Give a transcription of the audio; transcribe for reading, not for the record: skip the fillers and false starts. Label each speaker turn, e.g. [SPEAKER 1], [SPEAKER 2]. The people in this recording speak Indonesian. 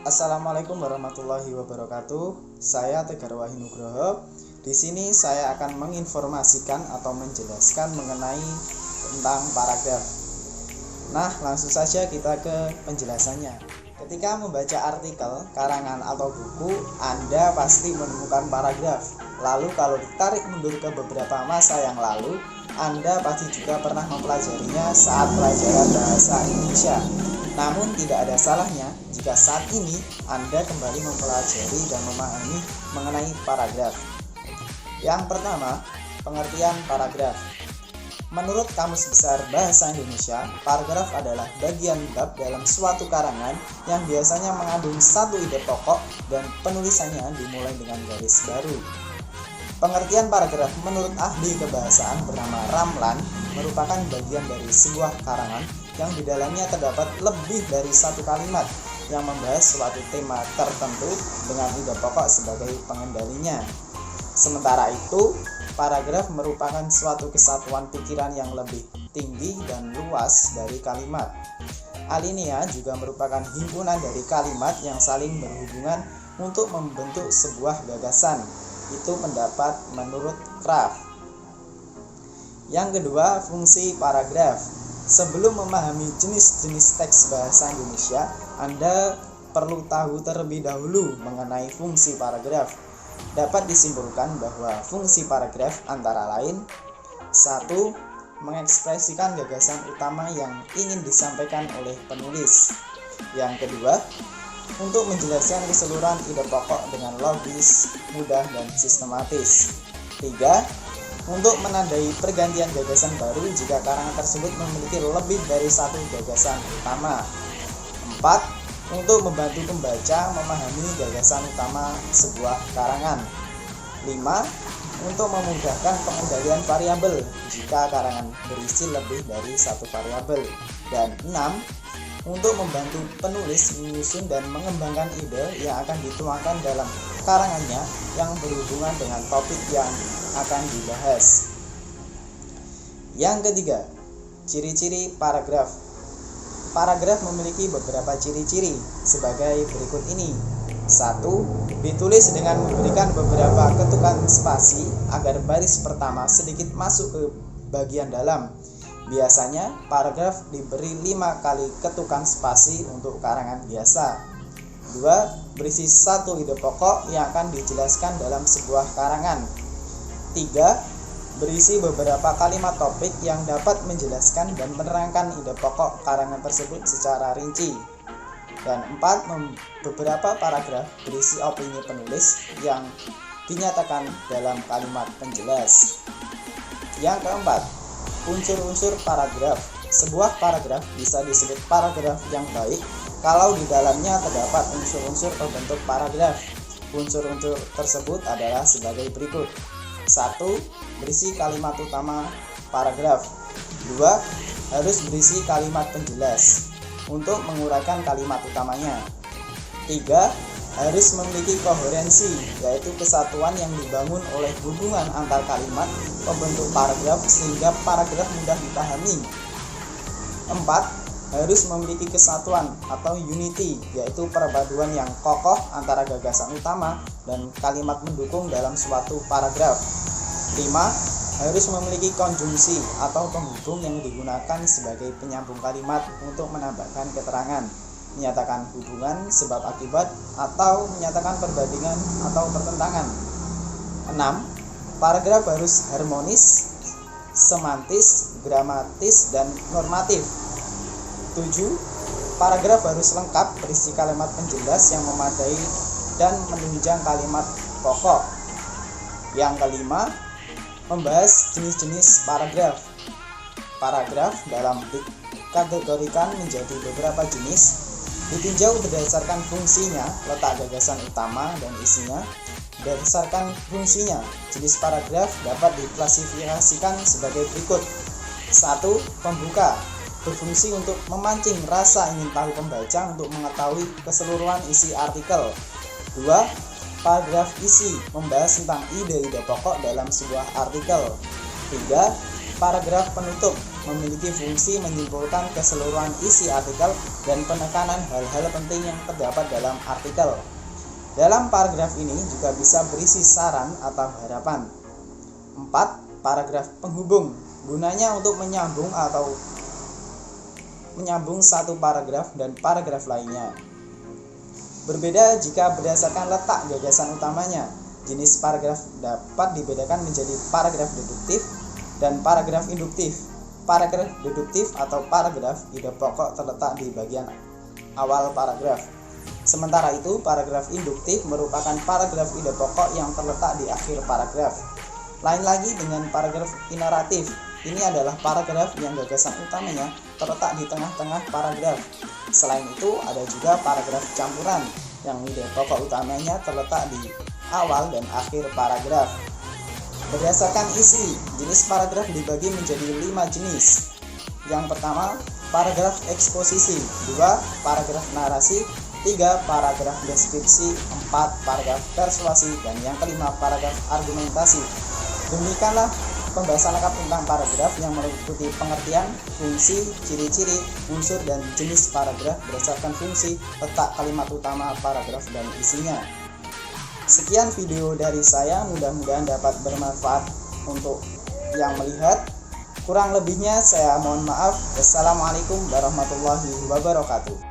[SPEAKER 1] Assalamualaikum warahmatullahi wabarakatuh. Saya Tegar Wahyu Nugroho. Di sini saya akan menginformasikan atau menjelaskan mengenai tentang paragraf. Nah, langsung saja kita ke penjelasannya. Ketika membaca artikel, karangan atau buku, Anda pasti menemukan paragraf. Lalu kalau ditarik mundur ke beberapa masa yang lalu, Anda pasti juga pernah mempelajarinya saat pelajaran bahasa Indonesia. Namun tidak ada salahnya jika saat ini Anda kembali mempelajari dan memahami mengenai paragraf. Yang pertama, pengertian paragraf. Menurut Kamus Besar Bahasa Indonesia, paragraf adalah bagian bab dalam suatu karangan yang biasanya mengandung satu ide pokok dan penulisannya dimulai dengan garis baru. Pengertian paragraf menurut ahli kebahasaan bernama Ramlan merupakan bagian dari sebuah karangan yang di dalamnya terdapat lebih dari satu kalimat yang membahas suatu tema tertentu dengan ide pokok sebagai pengendalinya. Sementara itu, paragraf merupakan suatu kesatuan pikiran yang lebih tinggi dan luas dari kalimat. Alinea juga merupakan himpunan dari kalimat yang saling berhubungan untuk membentuk sebuah gagasan. Itu pendapat menurut Kraft. Yang kedua, fungsi paragraf. Sebelum memahami jenis-jenis teks bahasa Indonesia, Anda perlu tahu terlebih dahulu mengenai fungsi paragraf. Dapat disimpulkan bahwa fungsi paragraf antara lain: 1. Mengekspresikan gagasan utama yang ingin disampaikan oleh penulis. Yang kedua, untuk menjelaskan keseluruhan ide pokok dengan logis, mudah, dan sistematis. 3. Untuk menandai pergantian gagasan baru jika karangan tersebut memiliki lebih dari satu gagasan utama. 4. Untuk membantu pembaca memahami gagasan utama sebuah karangan. 5. Untuk memudahkan pengendalian variabel jika karangan berisi lebih dari satu variabel. Dan 6. Untuk membantu penulis menyusun dan mengembangkan ide yang akan dituangkan dalam karangannya yang berhubungan dengan topik yang akan dibahas. Yang ketiga, ciri-ciri paragraf. Paragraf memiliki beberapa ciri-ciri sebagai berikut ini. 1. Ditulis dengan memberikan beberapa ketukan spasi agar baris pertama sedikit masuk ke bagian dalam. Biasanya paragraf diberi 5 kali ketukan spasi untuk karangan biasa. 2. Berisi satu ide pokok yang akan dijelaskan dalam sebuah karangan. 3. Berisi beberapa kalimat topik yang dapat menjelaskan dan menerangkan ide pokok karangan tersebut secara rinci. Dan 4. Beberapa paragraf berisi opini penulis yang dinyatakan dalam kalimat penjelas. Yang keempat, unsur-unsur paragraf. Sebuah paragraf bisa disebut paragraf yang baik kalau di dalamnya terdapat unsur-unsur pembentuk paragraf. Unsur-unsur tersebut adalah sebagai berikut. 1. Berisi kalimat utama paragraf. 2. Harus berisi kalimat penjelas untuk menguraikan kalimat utamanya. 3. Harus memiliki koherensi, yaitu kesatuan yang dibangun oleh hubungan antar kalimat pembentuk paragraf sehingga paragraf mudah dipahami. 4. Harus memiliki kesatuan atau unity, yaitu perpaduan yang kokoh antara gagasan utama dan kalimat mendukung dalam suatu paragraf. 5. Harus memiliki konjungsi atau penghubung yang digunakan sebagai penyambung kalimat untuk menambahkan keterangan, menyatakan hubungan sebab akibat, atau menyatakan perbandingan atau pertentangan. 6. Paragraf harus harmonis, semantis, gramatis, dan normatif. 7. Paragraf harus lengkap berisi kalimat penjelas yang memadai dan menunjang kalimat pokok. Yang kelima, membahas jenis-jenis paragraf. Paragraf dalam dikategorikan menjadi beberapa jenis, ditinjau berdasarkan fungsinya, letak gagasan utama dan isinya. Berdasarkan fungsinya, jenis paragraf dapat diklasifikasikan sebagai berikut. 1. Pembuka, berfungsi untuk memancing rasa ingin tahu pembaca untuk mengetahui keseluruhan isi artikel. 2. Paragraf isi, membahas tentang ide-ide pokok dalam sebuah artikel. 3. Paragraf penutup memiliki fungsi menyimpulkan keseluruhan isi artikel dan penekanan hal-hal penting yang terdapat dalam artikel. Dalam paragraf ini juga bisa berisi saran atau harapan. 4. Paragraf penghubung, gunanya untuk menyambung satu paragraf dan paragraf lainnya. Berbeda jika berdasarkan letak gagasan utamanya. Jenis paragraf dapat dibedakan menjadi paragraf deduktif dan paragraf induktif. Paragraf deduktif atau paragraf ide pokok terletak di bagian awal paragraf. Sementara itu, paragraf induktif merupakan paragraf ide pokok yang terletak di akhir paragraf. Lain lagi dengan paragraf inaratif. Ini adalah paragraf yang gagasan utamanya terletak di tengah-tengah paragraf. Selain itu, ada juga paragraf campuran yang ide pokok utamanya terletak di awal dan akhir paragraf. Berdasarkan isi, jenis paragraf dibagi menjadi 5 jenis. Yang pertama, paragraf eksposisi, 2 paragraf narasi, 3 paragraf deskripsi, 4 paragraf persuasi, dan yang kelima paragraf argumentasi. Demikianlah pembahasan lengkap tentang paragraf yang meliputi pengertian, fungsi, ciri-ciri, unsur, dan jenis paragraf berdasarkan fungsi, letak kalimat utama paragraf, dan isinya. Sekian video dari saya, mudah-mudahan dapat bermanfaat untuk yang melihat. Kurang lebihnya saya mohon maaf. Wassalamualaikum warahmatullahi wabarakatuh.